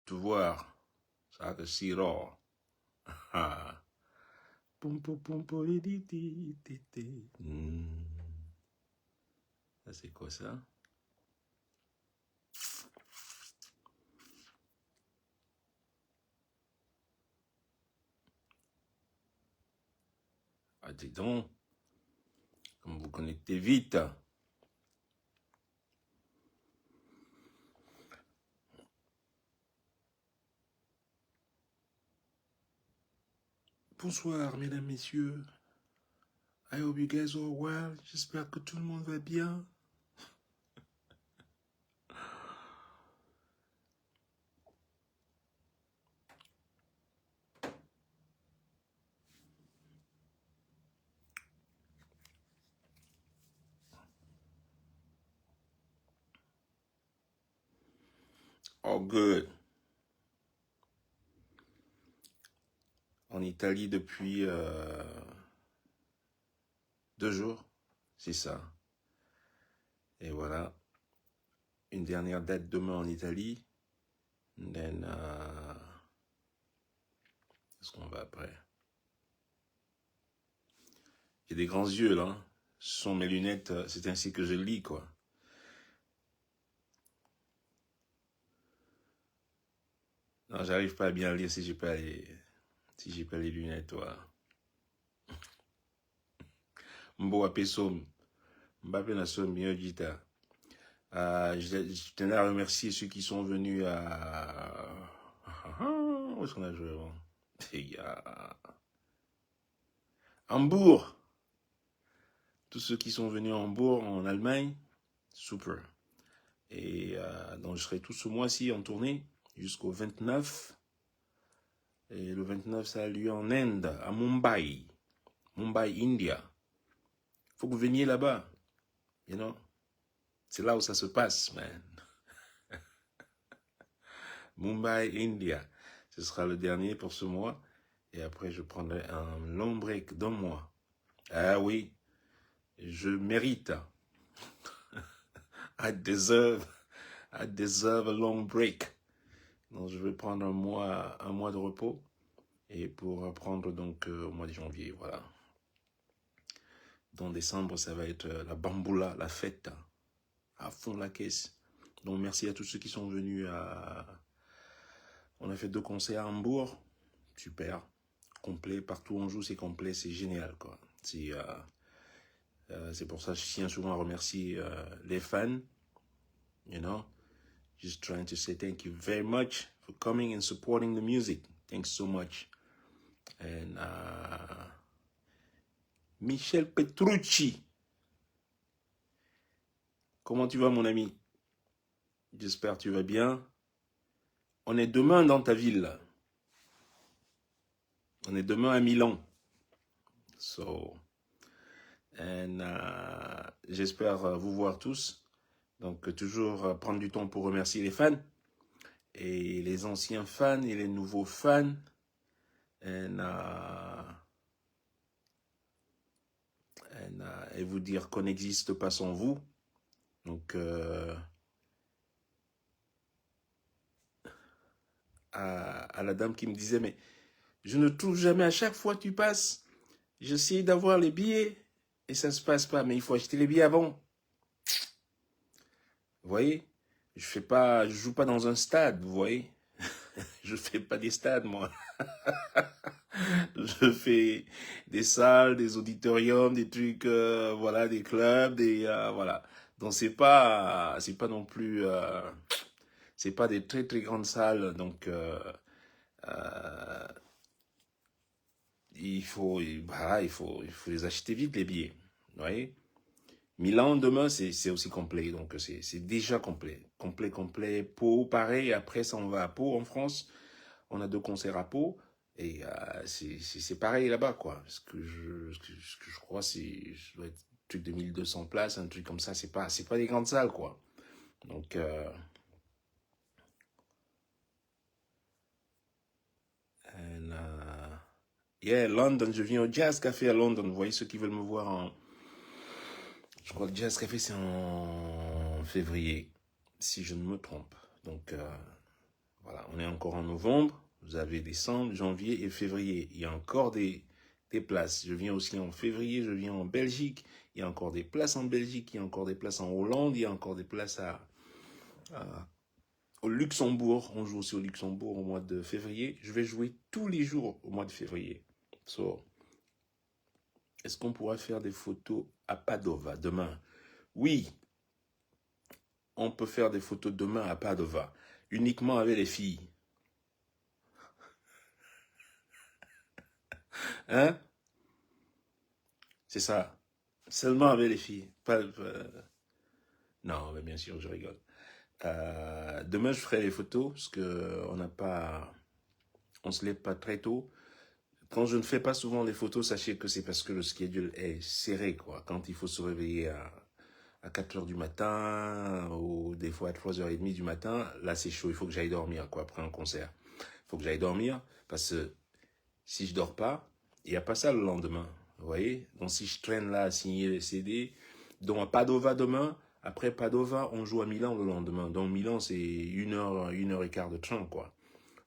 te voir. Ça que c'est rare. Ça c'est quoi ça? Ah dis donc, comme vous connectez vite. Bonsoir mesdames, messieurs. I hope you guys are well. J'espère que tout le monde va bien. Oh good. En Italie depuis 2 jours, c'est ça. Et voilà, une dernière date demain en Italie. Then, qu'est-ce qu'on va après? J'ai des grands yeux là. Ce sont mes lunettes, c'est ainsi que je lis quoi. Non, j'arrive pas à bien lire si j'ai pas les lunettes, voilà. Mbo apesom, Mbappé na som miojita. Je tenais à remercier ceux qui sont venus à... Où est-ce qu'on a joué? Hambourg. Tous ceux qui sont venus à Hambourg, en Allemagne, super. Et donc je serai tout ce mois-ci en tournée jusqu'au 29. Et le 29, ça a lieu en Inde, à Mumbai, India. Faut que vous veniez là-bas, you know. C'est là où ça se passe, man. Mumbai, India. Ce sera le dernier pour ce mois. Et après, je prendrai un long break d'1 mois. Ah oui, je mérite. I deserve a long break. Donc, je vais prendre un mois de repos. Et pour reprendre donc au mois de janvier, voilà. Dans décembre, ça va être la bamboula, la fête, à fond la caisse. Donc, merci à tous ceux qui sont venus à... On a fait 2 concerts à Hambourg. Super. Complet. Partout où on joue, c'est complet. C'est génial, quoi. C'est pour ça que je tiens souvent à remercier les fans. You know, just trying to say thank you very much for coming and supporting the music. Thanks so much. And Michel Petrucci. Comment tu vas, mon ami? J'espère que tu vas bien. On est demain dans ta ville. On est demain à Milan. So, and j'espère vous voir tous. Donc, toujours prendre du temps pour remercier les fans. Et les anciens fans et les nouveaux fans. Et vous dire qu'on n'existe pas sans vous. Donc, à la dame qui me disait, mais je ne trouve jamais, à chaque fois que tu passes, j'essaie d'avoir les billets et ça ne se passe pas, mais il faut acheter les billets avant. Vous voyez, je joue pas dans un stade, vous voyez. Je fais pas des stades, moi. Je fais des salles, des auditoriums, des trucs, voilà, des clubs, voilà. Donc c'est pas non plus, c'est pas des très très grandes salles, donc il faut les acheter vite les billets, vous voyez. Milan demain c'est aussi complet, donc c'est déjà complet. Pau pareil, après ça on va à Pau en France, on a 2 concerts à Pau. Et c'est pareil là-bas, quoi. Ce que je crois, ça doit être un truc de 1200 places, un truc comme ça. C'est pas des grandes salles, quoi. Donc, yeah, London, je viens au Jazz Café à London. Vous voyez, ceux qui veulent me voir je crois que le Jazz Café, c'est en février, si je ne me trompe. Donc, Voilà, on est encore en novembre. Vous avez décembre, janvier et février. Il y a encore des places. Je viens aussi en février, je viens en Belgique. Il y a encore des places en Belgique, il y a encore des places en Hollande, il y a encore des places au Luxembourg. On joue aussi au Luxembourg au mois de février. Je vais jouer tous les jours au mois de février. So, est-ce qu'on pourra faire des photos à Padova demain? Oui, on peut faire des photos demain à Padova, uniquement avec les filles. Hein? C'est ça. Seulement avec les filles. Non, mais bien sûr, je rigole. Demain, je ferai les photos parce que on se lève pas très tôt. Quand je ne fais pas souvent les photos, sachez que c'est parce que le schedule est serré, quoi. Quand il faut se réveiller à 4 heures du matin ou des fois à 3h30 du matin, là, c'est chaud. Il faut que j'aille dormir, quoi, après un concert. Il faut que j'aille dormir parce que si je dors pas, il n'y a pas ça le lendemain. Vous voyez? Donc, si je traîne là à signer les CD, donc à Padova demain, après Padova, on joue à Milan le lendemain. Donc, Milan, c'est 1 heure et quart de train, quoi,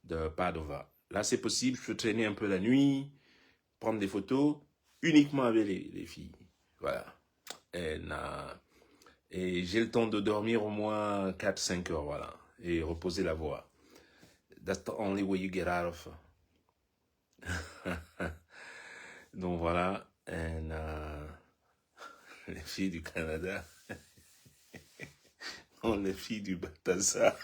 de Padova. Là, c'est possible, je peux traîner un peu la nuit, prendre des photos, uniquement avec les filles. Voilà. Et j'ai le temps de dormir au moins 4-5 heures, voilà. Et reposer la voix. That's the only way you get out of. Donc voilà. Les filles du Canada. Non, les filles du Balthazar.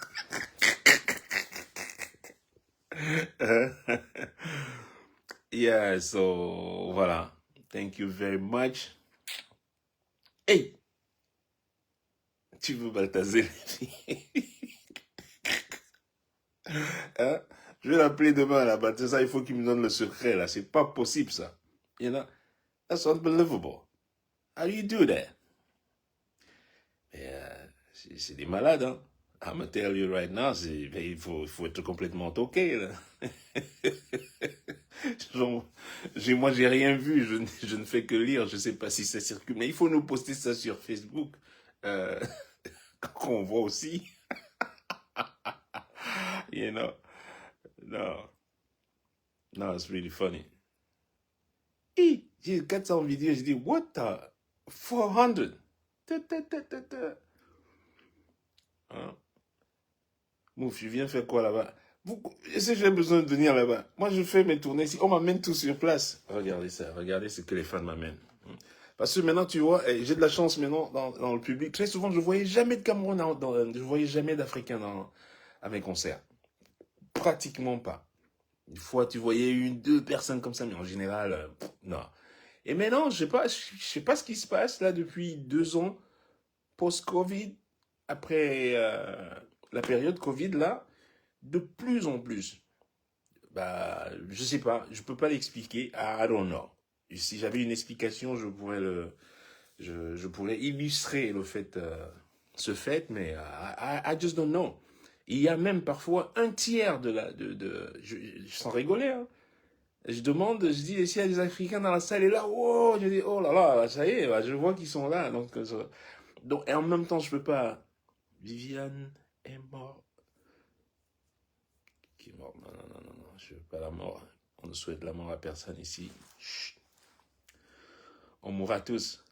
Yeah, so voilà. Thank you very much. Hey, tu veux Balthazar les filles? Hein? Je vais l'appeler demain là, Balthazar, il faut qu'il me donne le secret là. C'est pas possible ça. You know? That's unbelievable. How do you do that? C'est des malades, hein. I'm gonna tell you right now, il faut être complètement toqué, là. Moi, j'ai rien vu, je ne fais que lire, je sais pas si ça circule, mais il faut nous poster ça sur Facebook, euh, qu'on voit aussi, you know. No, no, it's really funny. J'ai 400 vidéos, j'ai dit, what the 400? Hein? Mouf, je viens faire quoi là-bas? Est-ce que j'ai besoin de venir là-bas? Moi, je fais mes tournées ici. On m'amène tout sur place. Regardez ça. Regardez ce que les fans m'amènent. Parce que maintenant, tu vois, j'ai de la chance maintenant dans le public. Très souvent, je ne voyais jamais de Cameroun, je ne voyais jamais d'Africains à mes concerts. Pratiquement pas. Une fois, tu voyais 1, 2 personnes comme ça, mais en général, non. Et maintenant, je sais pas ce qui se passe là depuis 2 ans, post-Covid, après la période Covid là. De plus en plus, bah, je sais pas, je peux pas l'expliquer. I don't know. Si j'avais une explication, je pourrais illustrer ce fait, mais I just don't know. Il y a même parfois un tiers sans rigoler, hein. Je demande, je dis, s'il y a des Africains dans la salle, et là, oh, je dis, oh là là, ça y est, bah, je vois qu'ils sont là. Donc, et en même temps, je peux pas. Viviane est morte. Qui est mort? Non, non, non, non, non, je veux pas la mort. On ne souhaite la mort à personne ici. Chut. On mourra tous.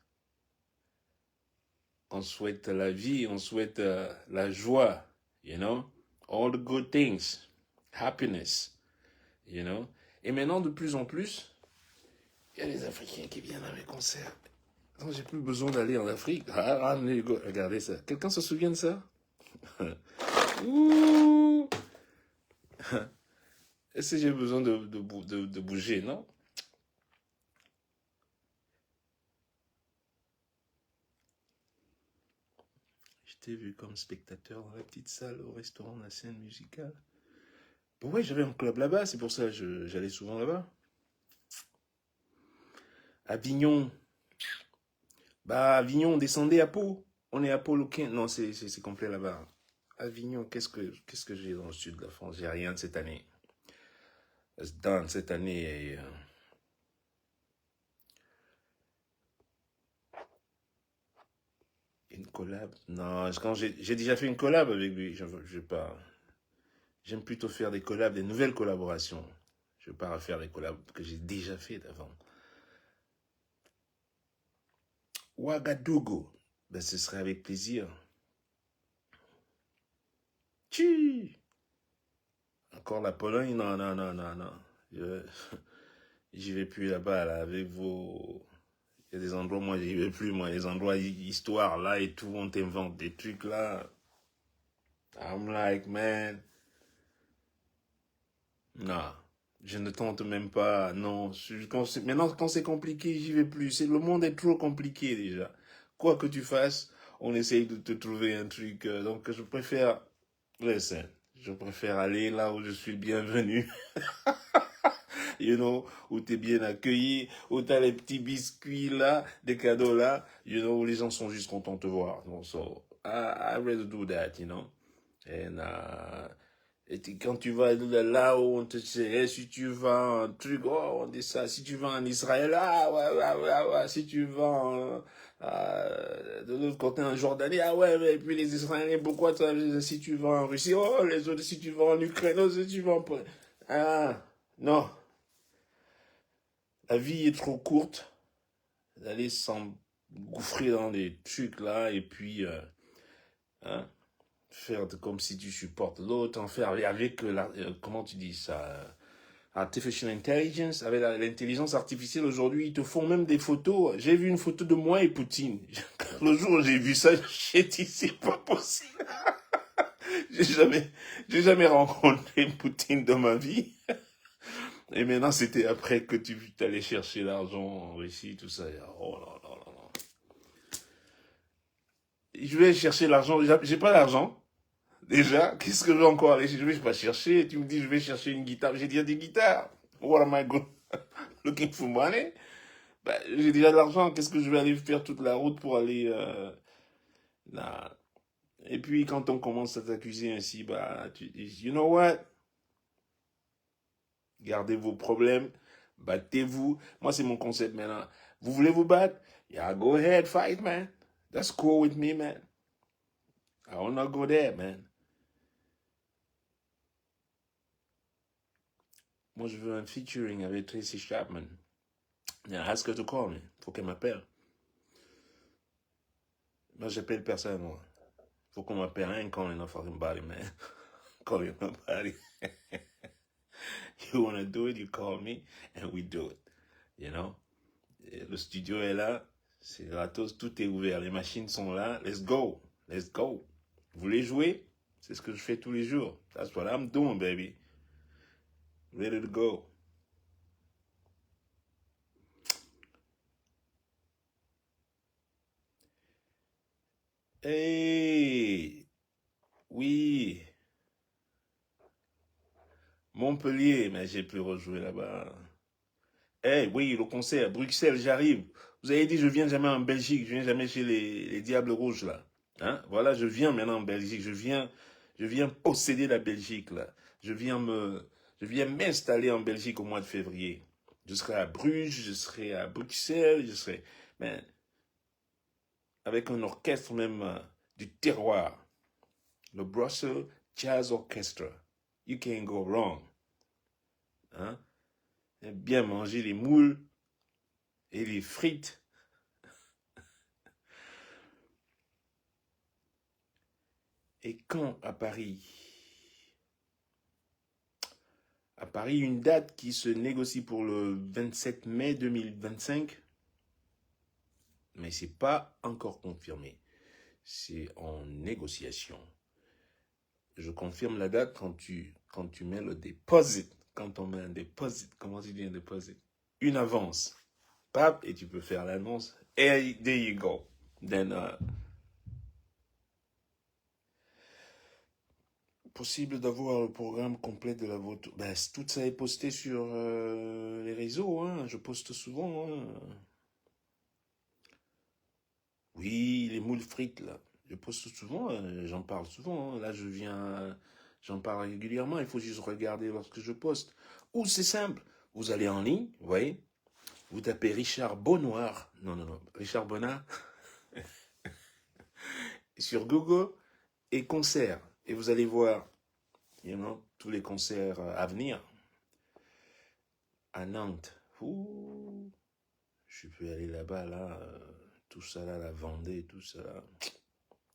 On souhaite la vie, on souhaite la joie, you know, all the good things, happiness, you know. Et maintenant, de plus en plus, il y a les Africains qui viennent à mes concerts. Donc, j'ai plus besoin d'aller en Afrique. Regardez ça. Quelqu'un se souvient de ça? Ouh. Est-ce que j'ai besoin de bouger, non? Je t'ai vu comme spectateur dans la petite salle au restaurant de la scène musicale. Bah ouais, j'avais un club là-bas, c'est pour ça que j'allais souvent là-bas. Avignon. Bah, Avignon, on descendait à Pau. On est à Pau le 15. Non, c'est complet là-bas. Avignon, qu'est-ce que j'ai dans le sud de la France? J'ai rien de cette année. It's done cette année. Une collab? Non, quand j'ai déjà fait une collab avec lui. Je veux pas. J'aime plutôt faire des collabs, des nouvelles collaborations. Je ne veux pas refaire les collabs que j'ai déjà fait d'avant. Ouagadougou, ben, ce serait avec plaisir. Tchou. Encore la Pologne, non, non, non, non, non. J'y vais plus là-bas, là, avec vos... Il y a des endroits, moi, j'y vais plus, moi, les endroits histoire, là, et tout, on t'invente des trucs, là. I'm like, man... Non, je ne tente même pas, non. Maintenant, quand c'est compliqué, j'y vais plus. Le monde est trop compliqué, déjà. Quoi que tu fasses, on essaye de te trouver un truc. Donc, je préfère... Listen, je préfère aller là où je suis bienvenu. You know, où t'es bien accueilli, où t'as les petits biscuits là, des cadeaux là, you know, où les gens sont juste contents de te voir. Donc, so, I rather do that, you know. And, et quand tu vas là où on te sait, si tu vas un truc, oh, on dit ça, si tu vas en Israël, ah ouais, ouais, ouais, ouais, si tu vas de l'autre côté en Jordanie, ah ouais, mais puis les Israéliens, pourquoi ça, si tu vas en Russie, oh, les autres, si tu vas en Ukraine, oh, si tu vas en... Ah, non. La vie est trop courte d'aller s'engouffrer dans des trucs là et puis hein, faire comme si tu supportes l'autre, en faire avec comment tu dis ça, artificial intelligence, avec l'intelligence artificielle aujourd'hui, ils te font même des photos. J'ai vu une photo de moi et Poutine. Le jour où j'ai vu ça, j'ai dit c'est pas possible. J'ai jamais rencontré Poutine dans ma vie. Et maintenant, c'était après que tu allais chercher l'argent en Russie, tout ça. Oh là là là là. Je vais chercher l'argent. J'ai pas d'argent. Déjà, qu'est-ce que je vais encore aller chercher? Je vais pas chercher. Tu me dis, je vais chercher une guitare. J'ai déjà des guitares. What am I going looking for money? Ben, j'ai déjà de l'argent. Qu'est-ce que je vais aller faire toute la route pour aller là? Et puis, quand on commence à t'accuser ainsi, bah, tu dis, you know what? Gardez vos problèmes, battez-vous. Moi, c'est mon concept maintenant. Vous voulez vous battre? Yeah, go ahead, fight, man. That's cool with me, man. I will not go there, man. Moi, je veux un featuring avec Tracy Chapman. Yeah, ask her to call me. Faut qu'elle m'appelle. Moi, j'appelle personne, moi. Faut qu'on m'appelle. I ain't calling no fucking body, man. Calling nobody. You wanna do it, you call me, and we do it. You know? Et le studio est là. C'est gratos, tout est ouvert. Les machines sont là. Let's go. Let's go. Vous voulez jouer? C'est ce que je fais tous les jours. That's what I'm doing, baby. Ready to go. Hey! Oui! Montpellier, mais j'ai pu rejouer là-bas. Hey, oui, le concert, Bruxelles, j'arrive. Vous avez dit, je viens jamais en Belgique, je viens jamais chez les Diables Rouges, là. Hein? Voilà, je viens maintenant en Belgique, je viens posséder la Belgique, là. Je viens m'installer en Belgique au mois de février. Je serai à Bruges, je serai à Bruxelles, je serai, mais avec un orchestre même du terroir. Le Brussels Jazz Orchestra. You can't go wrong. Hein? Bien manger les moules et les frites. Et quand à Paris? À Paris, une date qui se négocie pour le 27 mai 2025, mais ce n'est pas encore confirmé. C'est en négociation. Je confirme la date quand tu mets le deposit. Quand on met un deposit, comment tu dis un deposit? Une avance. Pap, et tu peux faire l'annonce. Et there you go. Then, possible d'avoir le programme complet de la vôtre. Ben, tout ça est posté sur les réseaux. Hein. Je poste souvent. Hein. Oui, les moules frites, là. Je poste souvent, j'en parle souvent. Hein. Là, j'en parle régulièrement. Il faut juste regarder lorsque je poste. Ou c'est simple. Vous allez en ligne, vous voyez. Vous tapez Richard Bonnoir. Non, non, non. Richard Bonnard. Sur Google et concert. Et vous allez voir you know, tous les concerts à venir. À Nantes, ouh, je peux aller là-bas, là, tout ça là, la Vendée, tout ça là.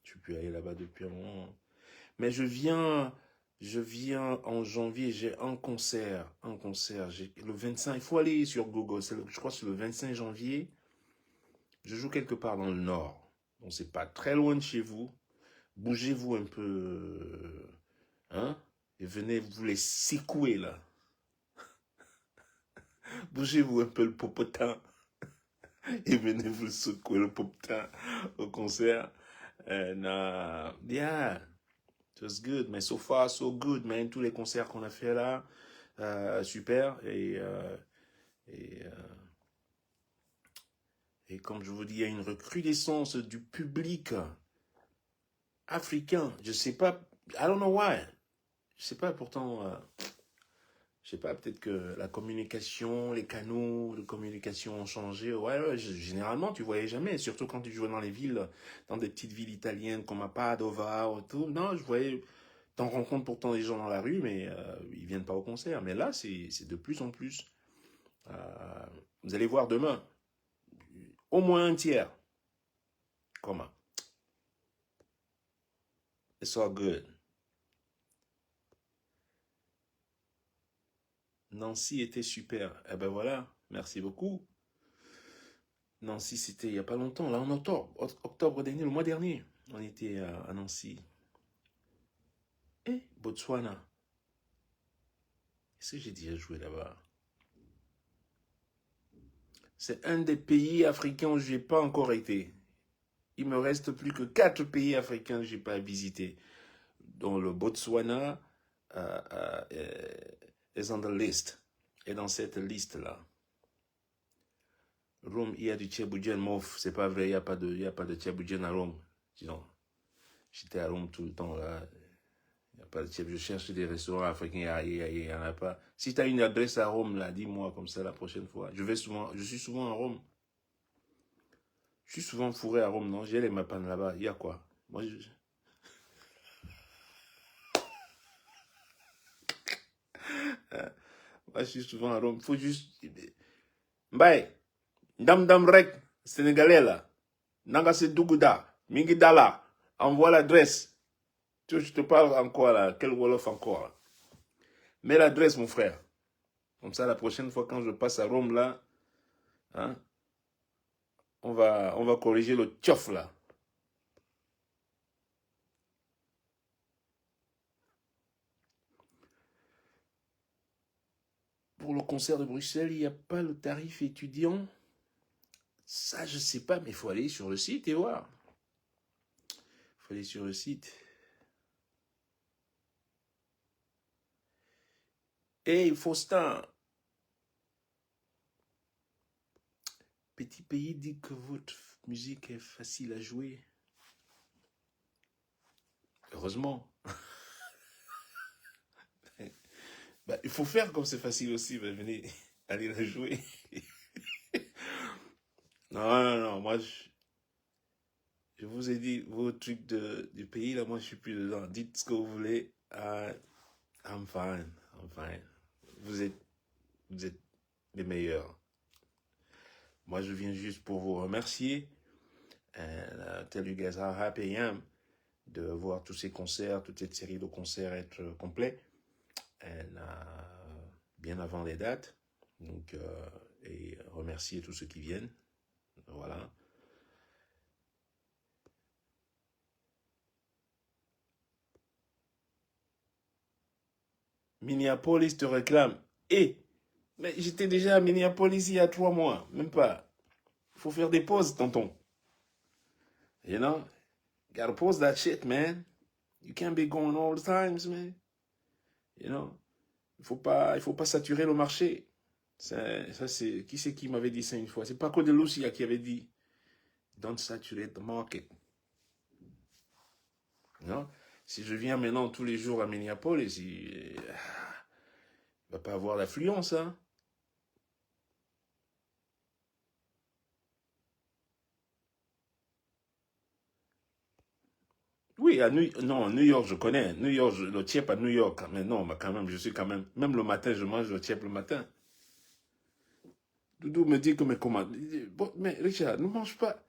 Je peux aller là-bas depuis un moment. Mais je viens en janvier, j'ai un concert, le 25, il faut aller sur Google, je crois que c'est le 25 janvier, je joue quelque part dans le nord, donc c'est pas très loin de chez vous, bougez-vous un peu, hein, et venez vous les secouer là, bougez-vous un peu le popotin, et venez vous secouer le popotin au concert, and yeah, it was good, mais so far so good, man, tous les concerts qu'on a fait là, super, et, et comme je vous dis, il y a une recrudescence du public africain. Je sais pas, I don't know why. Je sais pas, pourtant, je sais pas, peut-être que la communication, les canaux de communication ont changé. Ouais, généralement, tu voyais jamais, surtout quand tu jouais dans les villes, dans des petites villes italiennes comme à Padova ou tout. Non, je voyais, t'en rencontres pourtant des gens dans la rue, mais ils viennent pas au concert. Mais là, c'est de plus en plus. Vous allez voir demain, au moins un tiers. Comment? It's all good. Nancy était super. Eh ben voilà, merci beaucoup. Nancy, c'était il n'y a pas longtemps, là en octobre dernier, le mois dernier, on était à Nancy. Et Botswana. Est-ce que j'ai déjà joué là-bas? C'est un des pays africains où je n'ai pas encore été. Il me reste plus que 4 pays africains que je n'ai pas visité. Dont le Botswana est on the list. Et dans cette liste-là. Rome, il y a du Tchèboudjen, mof, c'est pas vrai, il n'y a pas de Tchèboudjen à Rome. Disons, j'étais à Rome tout le temps là. Il n'y a pas de Tchèboudjen. Je cherche des restaurants africains, il n'y en a pas. Si tu as une adresse à Rome, là, dis-moi comme ça la prochaine fois. Je suis souvent à Rome. Je suis souvent fourré à Rome, non? J'ai les mapanes là-bas. Il y a quoi? Moi, moi, je suis souvent à Rome. Faut juste. Bye. Dam Dam Rek, Sénégalais là. Nangase Douguda, Mingidala, envoie l'adresse. Je te parle encore là, quel Wolof encore là. Mets l'adresse mon frère. Comme ça la prochaine fois quand je passe à Rome là, hein, on va corriger le tchof là. Pour le concert de Bruxelles, il n'y a pas le tarif étudiant. Ça, je sais pas, mais il faut aller sur le site et voir. Il faut aller sur le site. Hey, Faustin, petit pays dit que votre musique est facile à jouer. Heureusement. Bah, il faut faire comme c'est facile aussi. Bah, venez, allez la jouer. Non, non, non, moi, je vous ai dit, vos trucs du pays, là, moi, je suis plus dedans. Dites ce que vous voulez. I'm fine, I'm fine. Vous êtes les meilleurs. Moi, je viens juste pour vous remercier. And tell you guys how happy I am de voir tous ces concerts, toute cette série de concerts être complets. And, bien avant les dates. Donc, et remercier tous ceux qui viennent. Voilà. Minneapolis te réclame. Mais j'étais déjà à Minneapolis il y a 3 mois. Même pas. Il faut faire des pauses, tonton. You know? Gotta pause that shit, man. You can't be going all the times, man. You know? Il faut pas saturer le marché. Ça c'est, qui c'est qui m'avait dit ça une fois? C'est Paco de Lucia qui avait dit, don't saturate the market. You know? Si je viens maintenant tous les jours à Minneapolis, il va pas avoir d'affluence, hein? Oui, Oui, non, à New York, je connais. New York, le tiep à New York. Mais non, mais quand même, je suis quand même... Même le matin, je mange le tiep le matin. Doudou me dit que, mais comment? Bon, mais Richard, ne mange pas.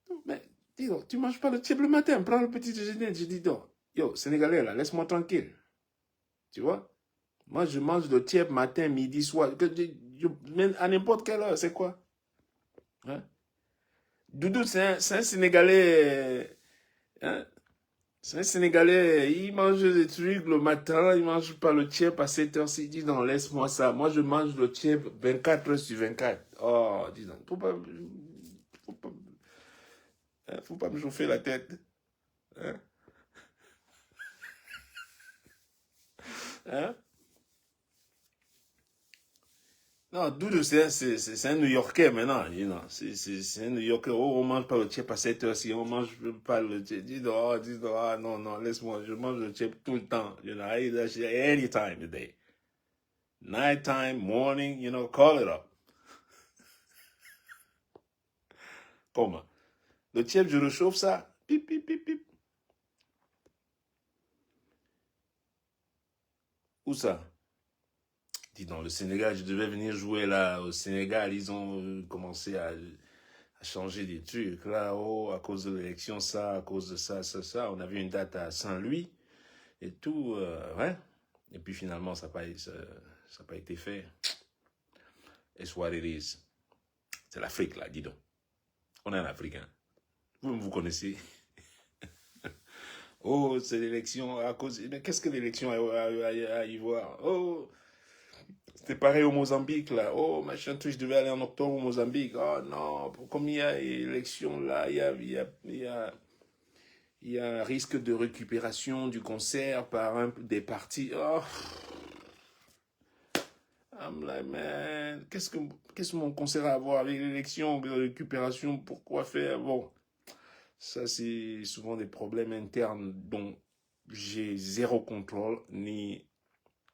Non, mais dis donc, tu manges pas le tiep le matin. Prends le petit déjeuner. Je dis donc, yo, Sénégalais, là, laisse-moi tranquille. Tu vois? Moi, je mange le tiep matin, midi, soir. Mais à n'importe quelle heure, c'est quoi? Hein? Doudou, c'est un Sénégalais. Hein? C'est un Sénégalais, il mange des trucs le matin, il mange pas le tiep à 7h. Il dit non, laisse-moi ça. Moi, je mange le tiep 24 heures sur 24. Oh, dis donc, faut pas, faut pas me chauffer la tête. Hein? Hein? Non, Doudou, c'est un New-Yorkais maintenant. C'est un New-Yorkais. Oh, on mange pas le tiep à 7h si on mange pas le tiep. Dis donc, ah non, non, laisse-moi. Je mange le tiep tout le temps. Any time of the day. Nighttime, morning, call it up. Comment? Le tiep, je le chauffe ça. Pip, pip, pip, pip. Où ça? Dis donc, le Sénégal, je devais venir jouer là. Au Sénégal, ils ont commencé à changer des trucs. Là, oh, à cause de l'élection, ça, à cause de ça, ça, ça. On avait une date à Saint-Louis et tout. Ouais. Et puis finalement, ça n'a pas été fait. It's what it is. C'est l'Afrique, là, dis donc. On est en Afrique, hein. Vous connaissez. Oh, c'est l'élection à cause. Mais qu'est-ce que l'élection à y voir? Oh, c'était pareil au Mozambique, là. Oh, machin, tout, je devais aller en octobre au Mozambique. Oh non, comme il y a élection là, il y a un risque de récupération du concert par des partis. Oh, I'm like, man, qu'est-ce que mon concert a à voir avec l'élection, de récupération? Pourquoi faire? Bon, ça, c'est souvent des problèmes internes dont j'ai zéro contrôle, ni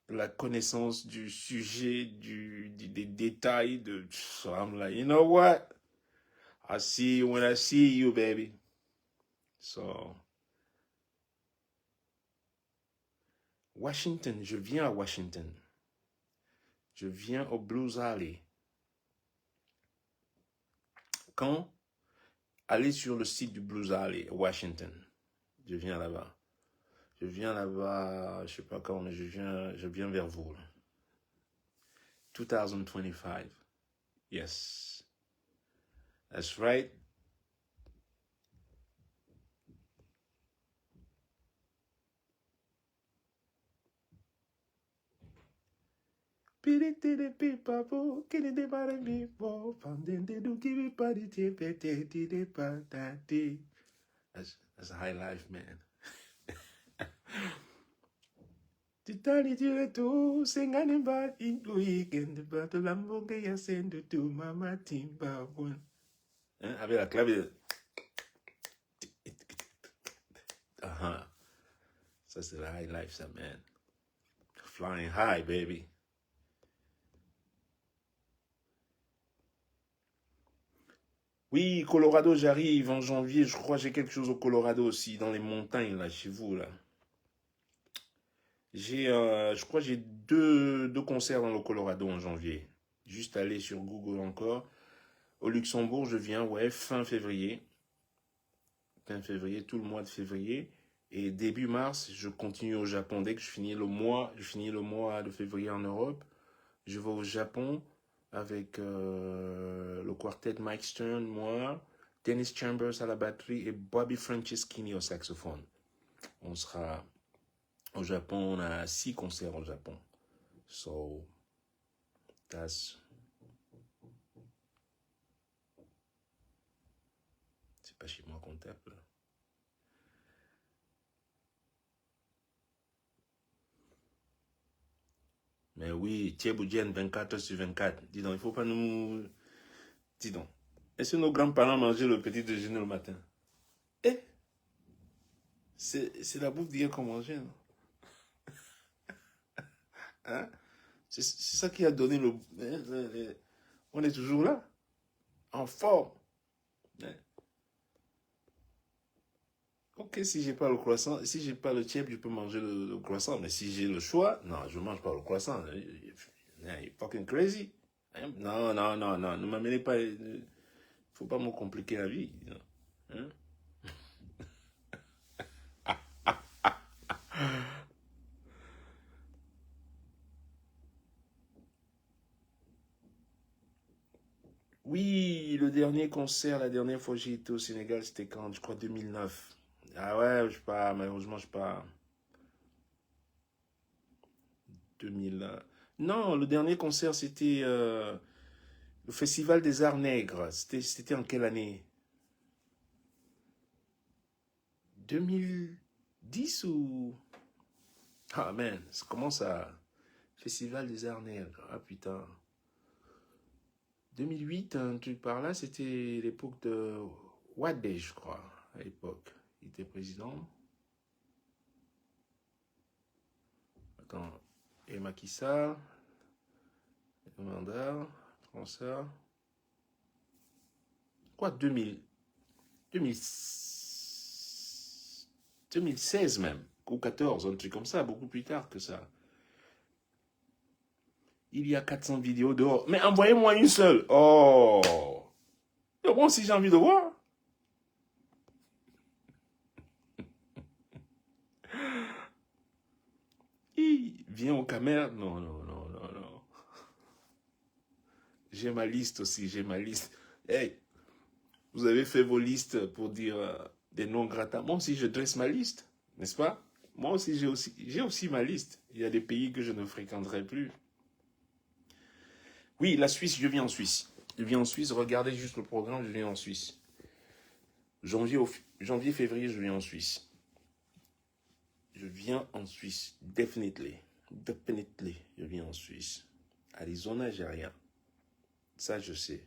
la connaissance du sujet, des détails de... So I'm like, you know what? I see you when I see you, baby. So, Washington, je viens à Washington. Je viens au Blues Alley. Quand? Allez sur le site du Blues Alley, Washington. Je viens là-bas. Je viens là-bas, je sais pas quand, mais je viens vers vous. 2025. Yes. That's right. That's a high life, man. Titani tu singani ba in weekend but lamboge ya send to mama timba one. Avec la clavier. Ça c'est la high life, ça, man. Flying high, baby. Oui, Colorado, j'arrive en janvier. Je crois que j'ai quelque chose au Colorado aussi, dans les montagnes, là, chez vous, là. Je crois que j'ai deux concerts dans le Colorado en janvier. Juste aller sur Google encore. Au Luxembourg, je viens, ouais, fin février. Fin février, tout le mois de février. Et début mars, je continue au Japon. Dès que je finis le mois de février en Europe, je vais au Japon avec le quartet Mike Stern, moi, Dennis Chambers à la batterie et Bobby Franceschini au saxophone. On sera au Japon, on a 6 concerts au Japon. So, c'est pas chez moi qu'on tape, là. Mais oui, Thieboudienne, 24 sur 24. Dis donc, il faut pas nous... Dis donc. Est-ce que nos grands-parents mangeaient le petit déjeuner le matin? Eh, c'est la bouffe d'hier qu'on mangeait, non? Hein? C'est ça qui a donné le... On est toujours là, en forme. Hein? Ok. Ok, si j'ai pas le croissant, si j'ai pas le tchèp, je peux manger le croissant. Mais si j'ai le choix, non, je mange pas le croissant. You're fucking crazy. Non, non, non, non, ne m'amenez pas. Faut pas me compliquer la vie. Hein? Oui, le dernier concert, la dernière fois que j'ai été au Sénégal, c'était quand? Je crois 2009. Ah ouais, je sais pas, malheureusement, je sais pas. 2000. Non, le dernier concert, c'était le Festival des Arts Nègres. C'était en quelle année? 2010 ou... Ah man, ça commence à... Festival des Arts Nègres. Ah putain. 2008, un truc par là, c'était l'époque de Wadé, je crois, à l'époque. Il était président. Attends, et Macky Sall, le mandat, François. Quoi, 2000, 2000, 2016 même, ou 14, un truc comme ça, beaucoup plus tard que ça. Il y a 400 vidéos dehors. Mais envoyez-moi une seule. Oh! Moi aussi, j'ai envie de voir. Viens aux caméras. Non, non, non, non, non. J'ai ma liste aussi, j'ai ma liste. Hey, vous avez fait vos listes pour dire des noms gratins. Moi aussi, je dresse ma liste, n'est-ce pas? Moi aussi, j'ai aussi ma liste. Il y a des pays que je ne fréquenterai plus. Oui, la Suisse, je viens en Suisse. Je viens en Suisse, regardez juste le programme, je viens en Suisse. Janvier, février, je viens en Suisse. Je viens en Suisse, definitely. Definitely, je viens en Suisse. Arizona, j'ai rien. Ça, je sais.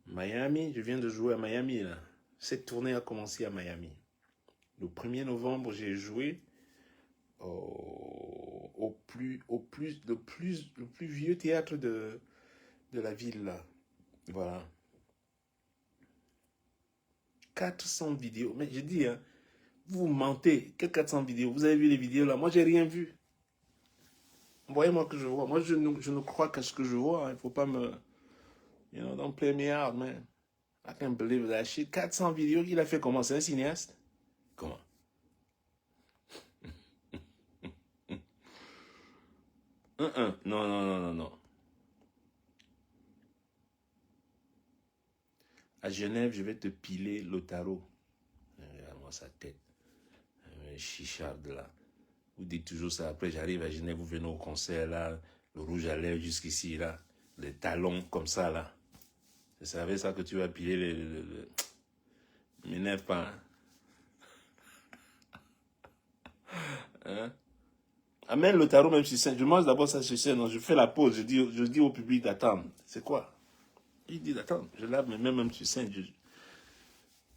Miami, je viens de jouer à Miami, là. Cette tournée a commencé à Miami. Le 1er novembre, j'ai joué le plus vieux théâtre de la ville, là. Voilà. 400 vidéos. Mais je dis, hein, vous mentez. Quelles 400 vidéos? Vous avez vu les vidéos, là? Moi, j'ai rien vu. Envoyez-moi que je vois. Moi, je ne crois qu'à ce que je vois. Il ne faut pas me... You know, don't play me out, man. I can't believe that shit. 400 vidéos qu'il a fait comment? C'est un cinéaste? Comment? Non, non, non, non, non. À Genève, je vais te piler l'Otaro. Regarde-moi sa tête. Un chicharde là. Vous dites toujours ça. Après, j'arrive à Genève, vous venez au concert là. Le rouge à lèvres jusqu'ici là. Les talons comme ça là. Je savais ça que tu vas piler m'énerve pas. Hein? Amène le tarot même sur scène. Je mange d'abord ça sur scène. Non, je fais la pause. Je dis au public d'attendre. C'est quoi? Il dit d'attendre. Je lave mes mains même sur scène.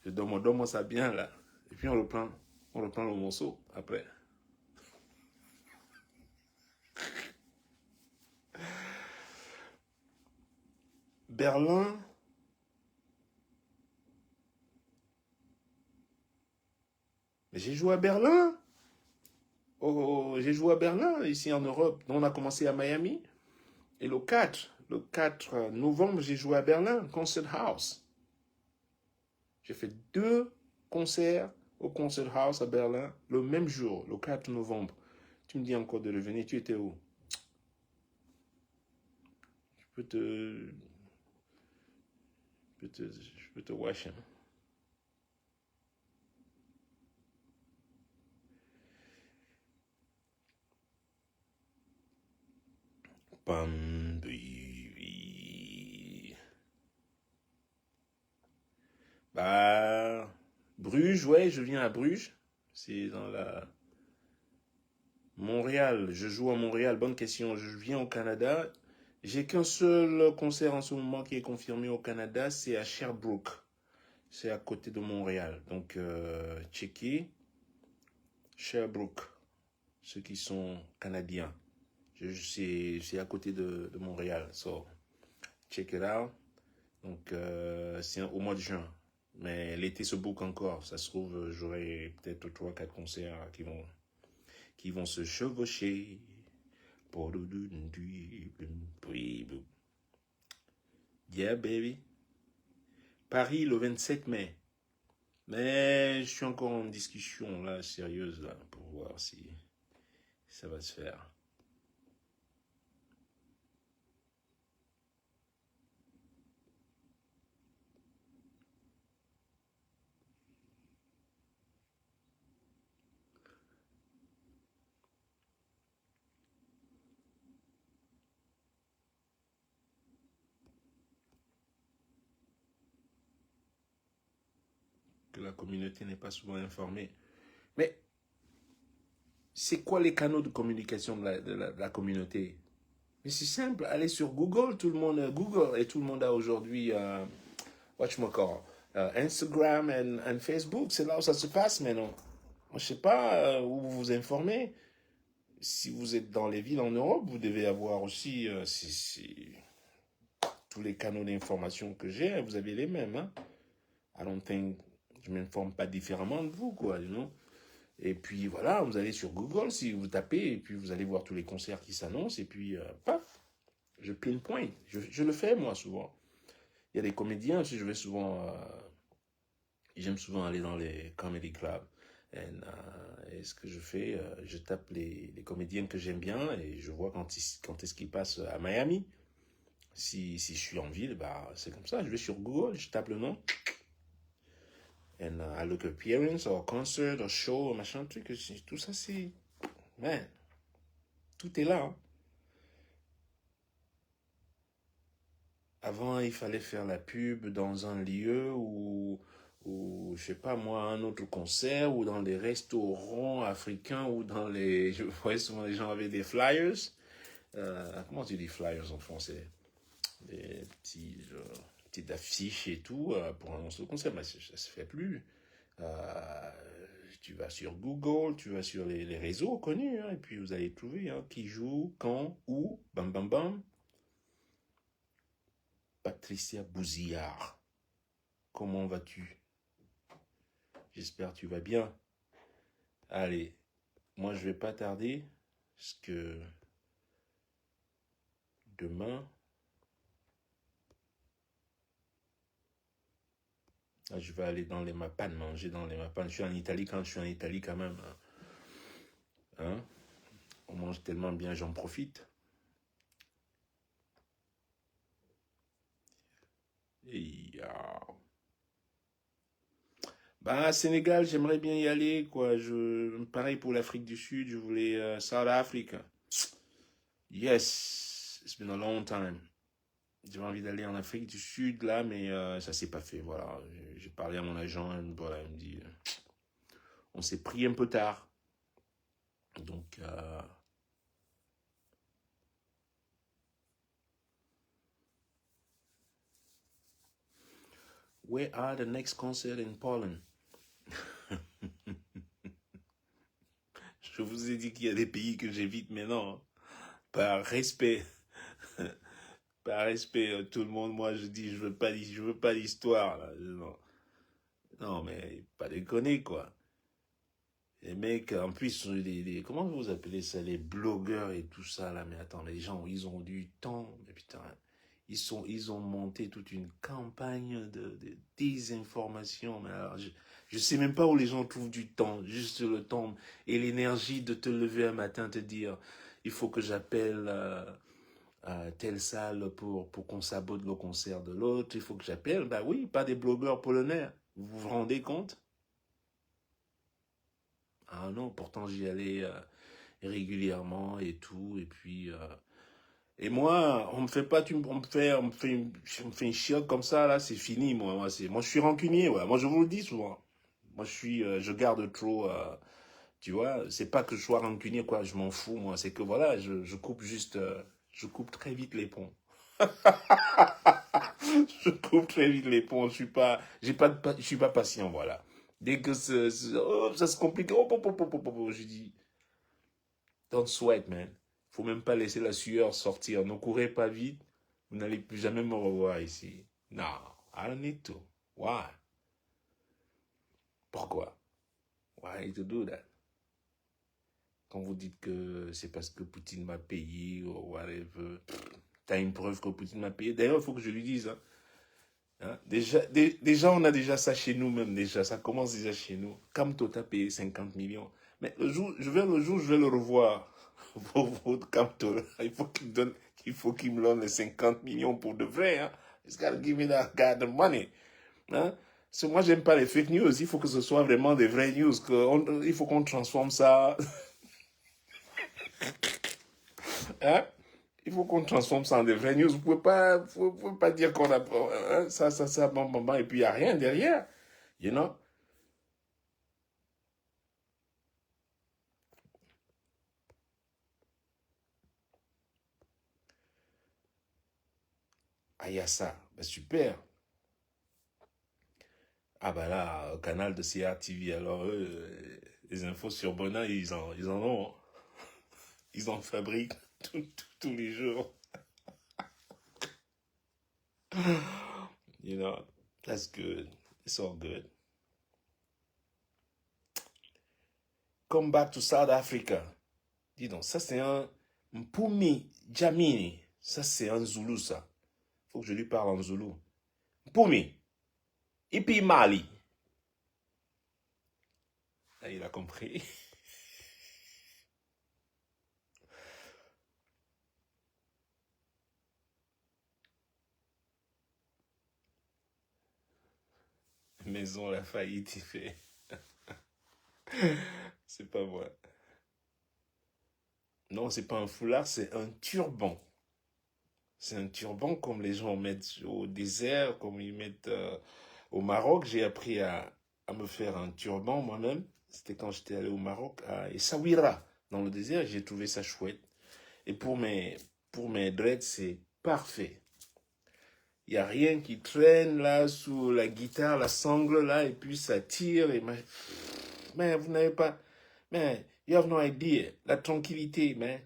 Je donne-moi ça bien là. Et puis on reprend le morceau après. Berlin. Mais j'ai joué à Berlin. Oh, j'ai joué à Berlin, ici en Europe. On a commencé à Miami. Et le 4 novembre, j'ai joué à Berlin, Concert House. J'ai fait 2 concerts au Concert House à Berlin le même jour, le 4 novembre. Tu me dis encore de revenir, tu étais où? Je peux te watch. Hein. Pam, bah, Bruges, ouais, je viens à Bruges. C'est dans la... Montréal, je joue à Montréal, bonne question. Je viens au Canada. J'ai qu'un seul concert en ce moment qui est confirmé au Canada, c'est à Sherbrooke. C'est à côté de Montréal. Donc, checker Sherbrooke, ceux qui sont canadiens. C'est à côté de Montréal. So, check it out. Donc, c'est au mois de juin. Mais l'été se boucle encore. Ça se trouve, j'aurai peut-être 3-4 concerts qui vont se chevaucher. Yeah, baby. Paris le 27 mai. Mais je suis encore en discussion là, sérieuse là, pour voir si ça va se faire. Que la communauté n'est pas souvent informée. Mais c'est quoi les canaux de communication de la communauté? Mais c'est simple, allez sur Google, tout le monde Google et tout le monde a aujourd'hui whatchamacallit, Instagram et Facebook, c'est là où ça se passe maintenant. Je ne sais pas où vous vous informez. Si vous êtes dans les villes en Europe, vous devez avoir aussi tous les canaux d'information que j'ai, vous avez les mêmes. Hein? I don't think, je ne m'informe pas différemment de vous, quoi, you know? Et puis voilà, vous allez sur Google, si vous tapez, et puis vous allez voir tous les concerts qui s'annoncent, et puis paf, je pinpoint. Je le fais, moi, souvent. Il y a des comédiens, je vais souvent, j'aime souvent aller dans les comedy clubs. Et ce que je fais, je tape les comédiens que j'aime bien, et je vois quand est-ce qu'ils passent à Miami. Si je suis en ville, bah, c'est comme ça, je vais sur Google, je tape le nom, and I look appearance, or concert, or show, machin truc, tout ça c'est, man, tout est là. Hein. Avant, il fallait faire la pub dans un lieu ou je sais pas moi, un autre concert, ou dans les restaurants africains, ou dans les, je voyais souvent les gens avaient des flyers. Comment tu dis flyers en français? Des petites affiches et tout pour annoncer le concert, mais ça se fait plus. Euh, Tu vas sur Google, tu vas sur les réseaux connus, hein, et puis vous allez trouver hein, qui joue, quand, où, bam bam bam. Patricia Bouzillard, comment vas-tu? J'espère que tu vas bien. Allez, moi je vais pas tarder, parce que demain, je vais aller dans les Mapan, manger dans les Mapan. Je suis en Italie quand je suis en Italie quand même. Hein? On mange tellement bien, j'en profite. Et, bah, Sénégal, j'aimerais bien y aller, quoi. Pareil pour l'Afrique du Sud, je voulais South Africa. Yes, it's been a long time. J'avais envie d'aller en Afrique du Sud, là, mais ça s'est pas fait, voilà. J'ai parlé à mon agent, et voilà, il me dit, on s'est pris un peu tard. Donc, where are the next concert in Poland? Je vous ai dit qu'il y a des pays que j'évite, mais non, par respect. Par respect, tout le monde, moi je dis, je veux pas l'histoire, là. Non. Non, mais pas déconner, quoi. Les mecs, en plus, sont comment vous appelez ça, les blogueurs et tout ça, là. Mais attends, les gens, ils ont du temps. Mais putain, ils ont monté toute une campagne de désinformation. Mais alors, je sais même pas où les gens trouvent du temps. Juste le temps et l'énergie de te lever un matin, te dire, il faut que j'appelle telle salle pour qu'on sabote le concert de l'autre. Il faut que j'appelle. Bah oui, pas des blogueurs polonais. Vous vous rendez compte? Ah non, pourtant j'y allais régulièrement et tout. Et puis, et moi, on me fait pas, on me fait une chiotte comme ça, là, c'est fini, moi. Moi, je suis rancunier, ouais. Moi, je vous le dis souvent. Moi, je garde trop, tu vois. C'est pas que je sois rancunier, quoi, je m'en fous, moi. C'est que voilà, je coupe juste, je coupe très vite les ponts. Je coupe très vite les ponts. Je suis pas patient, voilà. Dès que ça se complique, je dis, don't sweat, man. Faut même pas laisser la sueur sortir. Ne courez pas vite. Vous n'allez plus jamais me revoir ici. Non, I don't need to. Why? Pourquoi? Why to do that? Quand vous dites que c'est parce que Poutine m'a payé ou whatever, t'as une preuve que Poutine m'a payé. D'ailleurs, il faut que je lui dise. Hein? Déjà, on a déjà ça chez nous même. Déjà, ça commence déjà chez nous. Kamto t'a payé 50 millions. Mais le jour, je vais le revoir. Votre Kamto, il faut qu'il me donne les 50 millions pour de vrai. Hein? He's gotta give me that goddamn money. Hein? Parce que moi, j'aime pas les fake news. Il faut que ce soit vraiment des vraies news. Il faut qu'on transforme ça. Hein? Il faut qu'on transforme ça en des vraies news. Vous pouvez pas dire qu'on a hein, ça, bon, et puis il n'y a rien derrière. You know? Ah, il y a ça. Ben, super. Ah, ben là, au canal de CRTV, alors eux, les infos sur Bonin, ils en ont. Ils en fabriquent tous les jours. You know? That's good. It's all good. Come back to South Africa. Dis donc, ça c'est un Mpumi Dlamini. Ça c'est un Zoulou, ça. Faut que je lui parle en Zoulou. Mpumi. Ipi Mali. Ah, il a compris. Maison la faillite, il fait. C'est pas moi. Non, c'est pas un foulard, c'est un turban. C'est un turban comme les gens mettent au désert, comme ils mettent au Maroc. J'ai appris à me faire un turban moi-même. C'était quand j'étais allé au Maroc, à Essaouira, dans le désert. J'ai trouvé ça chouette. Et pour mes dreads, c'est parfait. Il n'y a rien qui traîne là sous la guitare, la sangle là, et puis ça tire. Mais vous n'avez pas. Mais you have no idea. La tranquillité, mais.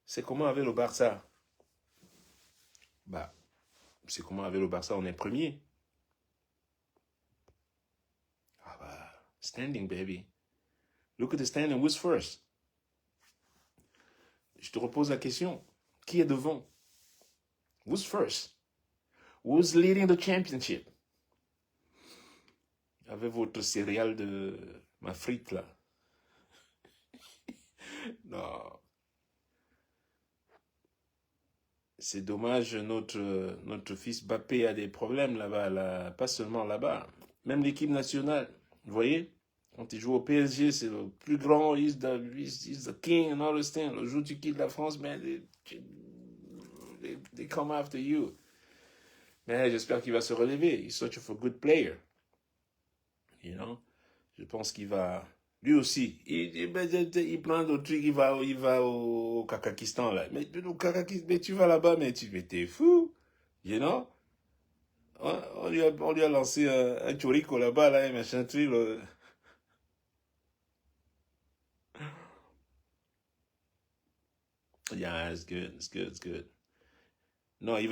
C'est comment avec le Barça? Bah, c'est comment avec le Barça, on est premier. Ah bah, standing, baby. Look at the standing, who's first? Je te repose la question. Qui est devant? Who's first? Who's leading the championship? Avec votre céréale de ma frite là. Non. C'est dommage, notre fils Bappé a des problèmes là-bas, là, pas seulement là-bas. Même l'équipe nationale, vous voyez, quand il joue au PSG, c'est le plus grand, he's the king and all this thing. Le jour où tu quittes la France, man, they come after you. Mais j'espère qu'il va se relever. He's such a good player. You know? Je pense qu'il va... Lui aussi, il prend d'autres trucs, il va au Kakakistan, là. Mais mais tu vas là-bas, mais t'es fou. You know? On lui a lancé un chorico là-bas, là, un machin truc, là. Yeah, it's good, it's good, it's good. Non, il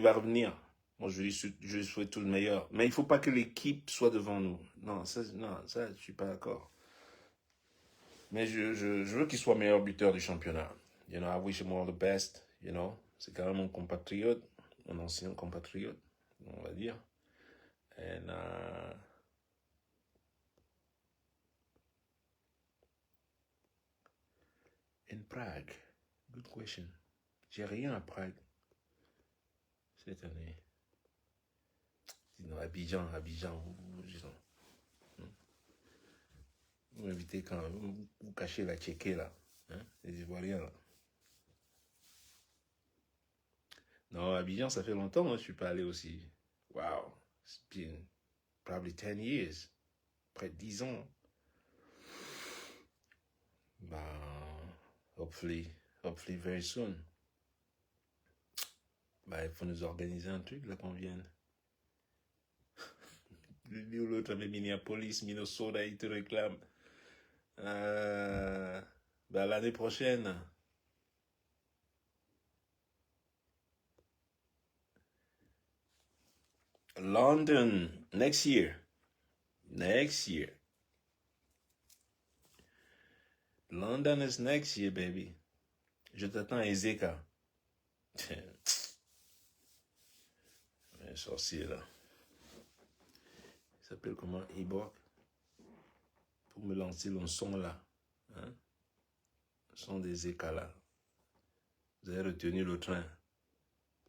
va revenir. Moi, je lui souhaite tout le meilleur. Mais il faut pas que l'équipe soit devant nous. Non, ça, je suis pas d'accord. Mais je veux qu'il soit meilleur buteur du championnat. You know, I wish him all the best. You know, c'est quand même mon compatriote, mon ancien compatriote, on va dire. And, in Prague, good question. J'ai rien à Prague cette année. Sinon, Abidjan, disons. Vous m'invitez quand vous cachez la Tchéquée là, hein, les Ivoiriens là. Non, Abidjan, ça fait longtemps, hein, je suis pas allé aussi. Wow, it's been probably 10 years, près de 10 ans. Bah, hopefully very soon. Bah, il faut nous organiser un truc là qu'on vienne. Lui ou l'autre avec Minneapolis, Minnesota, il te réclame. Bah, l'année prochaine, London, next year. Next year. London is next year, baby. Je t'attends à Ezeka. Un sorcier, là. Il s'appelle comment? Ibok. Pour me lancer le son, là. Hein? Le son des Ezeka, là. Vous avez retenu le train.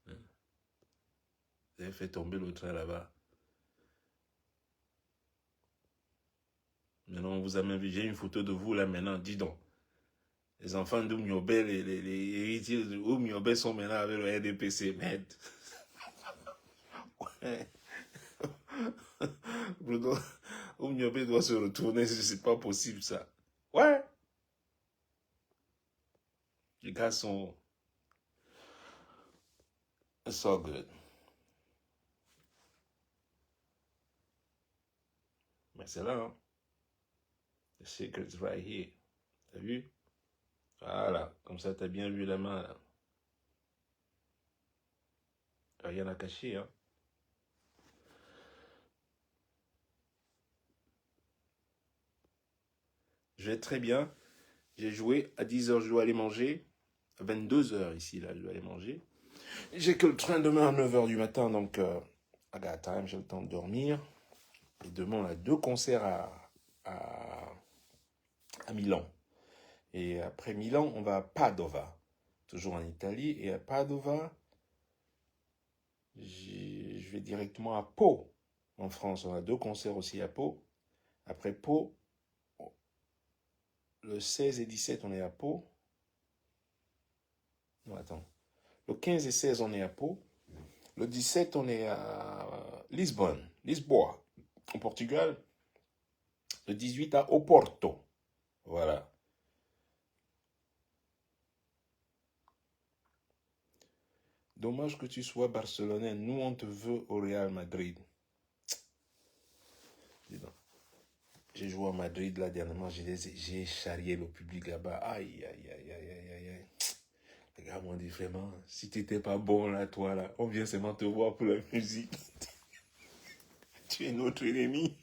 Hein? Vous avez fait tomber le train là-bas. Maintenant, on vous a même vu. J'ai une photo de vous là maintenant. Dis donc. Les enfants d'Oumiobe, les héritiers d'Oumiobe sont maintenant avec le RDPC. Merde. Ouais. Oumiobe doit se retourner. C'est pas possible ça. Ouais. Les gars sont. It's all good. Mais c'est là, hein. The secret's right here. T'as vu? Voilà. Comme ça, t'as bien vu la main, là. Rien à cacher, hein. Je vais très bien. J'ai joué. À 10h, je dois aller manger. À 22h ici, là, je dois aller manger. J'ai que le train demain à 9h du matin, donc I got time, j'ai le temps de dormir. Et demain, on a 2 concerts à Milan. Et après Milan, on va à Padova, toujours en Italie. Et à Padova, je vais directement à Pau, en France. On a 2 concerts aussi à Pau. Après Pau, le 16 et 17, on est à Pau. Non, attends. Le 15 et 16, on est à Pau. Le 17, on est à Lisbonne, Lisboa, au Portugal. Le 18 à Oporto. Voilà. Dommage que tu sois barcelonais. Nous, on te veut au Real Madrid. Dis donc. J'ai joué à Madrid là dernièrement. J'ai charrié le public là-bas. Aïe, aïe, aïe, aïe, aïe, aïe. Les gars m'ont dit vraiment, si tu n'étais pas bon là, toi là, on vient seulement te voir pour la musique. Tu es notre ennemi.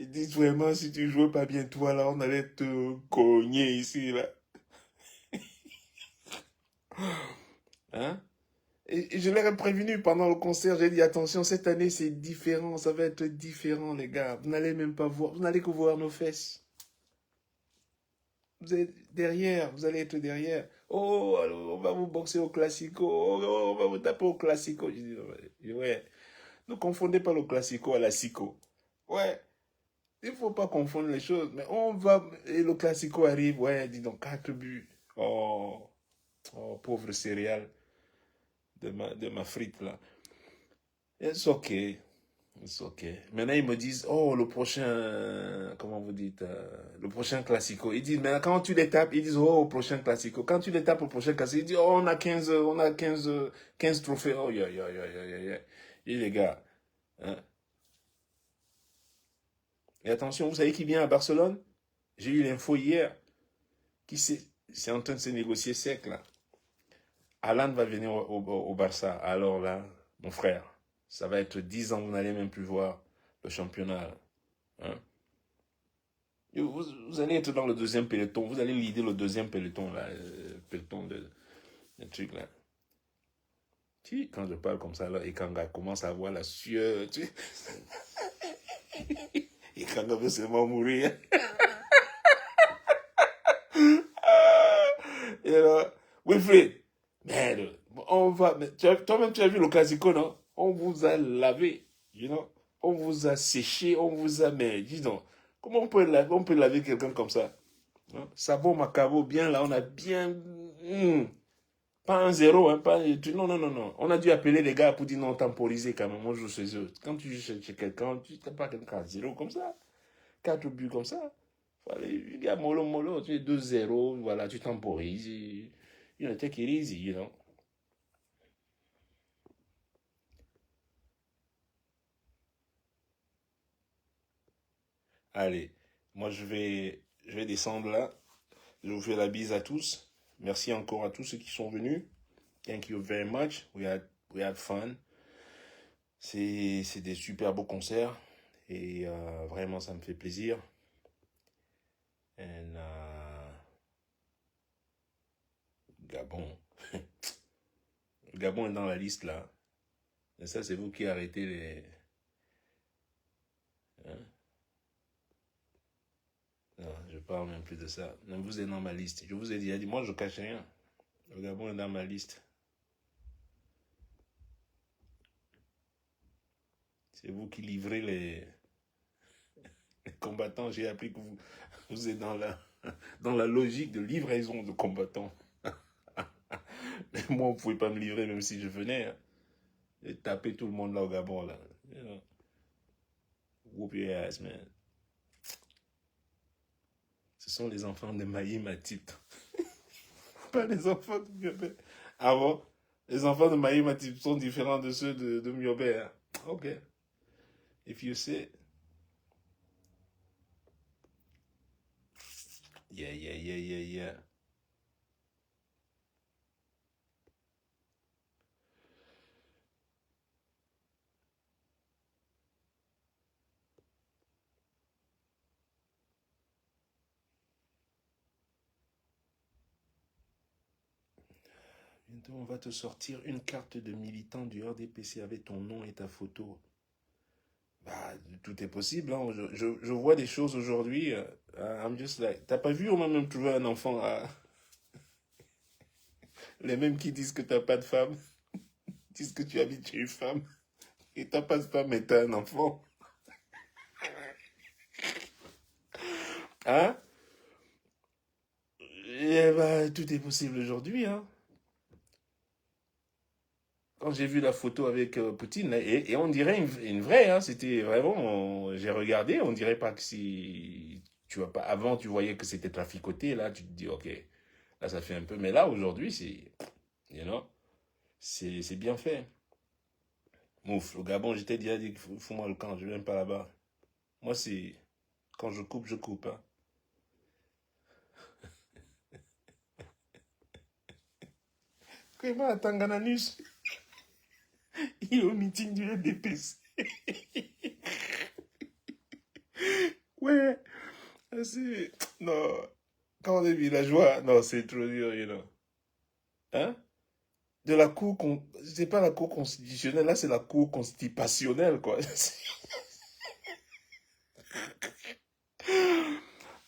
Ils disent vraiment, si tu jouais pas bien toi là, on allait te cogner ici là. Hein? Et je leur ai prévenu pendant le concert, j'ai dit attention, cette année c'est différent, ça va être différent les gars. Vous n'allez même pas voir, vous n'allez que voir nos fesses. Vous êtes derrière, vous allez être derrière. Oh, alors, on va vous boxer au classico, oh, on va vous taper au classico. Je dis, ouais, ne confondez pas le classico à la sico. Ouais, il ne faut pas confondre les choses. Mais on va, et le classico arrive, ouais, dis donc, 4 buts. Oh, oh pauvre céréale de ma frite là. It's okay. It's okay. Maintenant, ils me disent, oh, le prochain, comment vous dites, le prochain classico. Ils disent, mais quand tu les tapes, ils disent, oh, au prochain classico. Quand tu les tapes au prochain classico, ils disent, oh, on a 15 trophées. Oh, yeah, yeah, yeah, yeah, yeah, yeah. Et les gars, hein. Et attention, vous savez qui vient à Barcelone? J'ai eu l'info hier, qui c'est en train de se négocier sec, là. Alan va venir au Barça. Alors là, mon frère, ça va être 10 ans, vous n'allez même plus voir le championnat. Hein. Vous allez être dans le deuxième peloton, vous allez leader le deuxième peloton, là, peloton de truc là. Quand je parle comme ça, là, et quand on commence à voir la sueur, et quand on veut seulement mourir. Et alors, Wilfried, merde, on va, toi-même tu as vu le classico, non? On vous a lavé, you know? On vous a séché, on vous a, mais dis donc, comment on peut laver quelqu'un comme ça? Hein? Savon Macabo, bien là, on a bien, pas un zéro, hein, pas, non, non, non, non. On a dû appeler les gars pour dire non, temporiser quand même, on joue chez eux. Quand tu joues chez quelqu'un, tu n'as pas quelqu'un à zéro comme ça, 4 buts comme ça. Il y a mollo, mollo, tu es 2-0, voilà, tu temporises. You know, take it easy, you know. Allez, moi je vais descendre là. Je vous fais la bise à tous. Merci encore à tous ceux qui sont venus. Thank you very much. We had fun. C'est des super beaux concerts. Et vraiment, ça me fait plaisir. And, Gabon. Le Gabon est dans la liste là. Et ça, c'est vous qui arrêtez les... Hein? Non, je parle même plus de ça. Non, vous êtes dans ma liste. Je vous ai dit, moi je cache rien. Le Gabon est dans ma liste. C'est vous qui livrez les combattants. J'ai appris que vous êtes dans la logique de livraison de combattants. Mais moi, vous ne pouvez pas me livrer même si je venais. Hein, et taper tout le monde là au Gabon. Là. You know. Whoop your ass, man. Ce sont les enfants de Maï Matip. Pas les enfants de Myobé. Ah bon? Les enfants de Maï Matip sont différents de ceux de Myobé. Hein? Ok. If you say. Yeah. Bientôt, on va te sortir une carte de militant du RDPC avec ton nom et ta photo. Bah, tout est possible. Hein. Je vois des choses aujourd'hui. I'm just like, t'as pas vu, on m'a même trouvé un enfant. Les mêmes qui disent que t'as pas de femme, disent que tu habites chez une femme. Et t'as pas de femme et t'as un enfant. Hein? Et bah, tout est possible aujourd'hui. Hein. Quand j'ai vu la photo avec Poutine, et on dirait une vraie, hein, c'était vraiment, j'ai regardé, on dirait pas que si, tu vois pas, avant tu voyais que c'était traficoté, là tu te dis, ok, là ça fait un peu, mais là aujourd'hui c'est, you know, c'est bien fait. Mouf, au Gabon, j'étais déjà dit, fous-moi le camp, je viens pas là-bas. Moi c'est, quand je coupe, je coupe, hein. Comment Tangananus, il est au meeting du RDPC. Ouais, c'est, non. Quand on est villageois, non, c'est trop dur, you know. Hein? De la cour, c'est pas la cour constitutionnelle, là c'est la cour constipationnelle, quoi.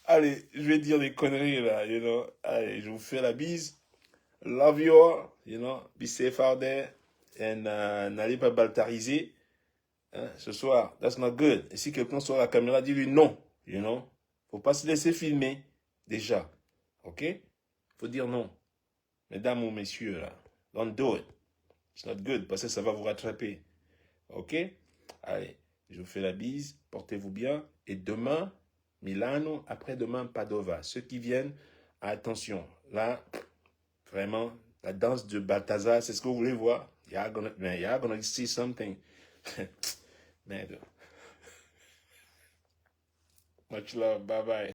Allez, je vais dire des conneries, là, you know. Allez, je vous fais la bise. Love you all, you know. Be safe out there. And n'allez pas baltariser. Hein, ce soir, that's not good. Et si quelqu'un sort la caméra, dis-lui non, you know. Faut pas se laisser filmer, déjà. Ok? Faut dire non. Mesdames ou messieurs, là. Don't do it. It's not good, parce que ça va vous rattraper. Ok? Allez, je vous fais la bise, portez-vous bien. Et demain, Milano, après-demain, Padova. Ceux qui viennent, attention. Là, vraiment, la danse de Balthazar, c'est ce que vous voulez voir. Y'all gonna see something. Merde. Much love, bye bye.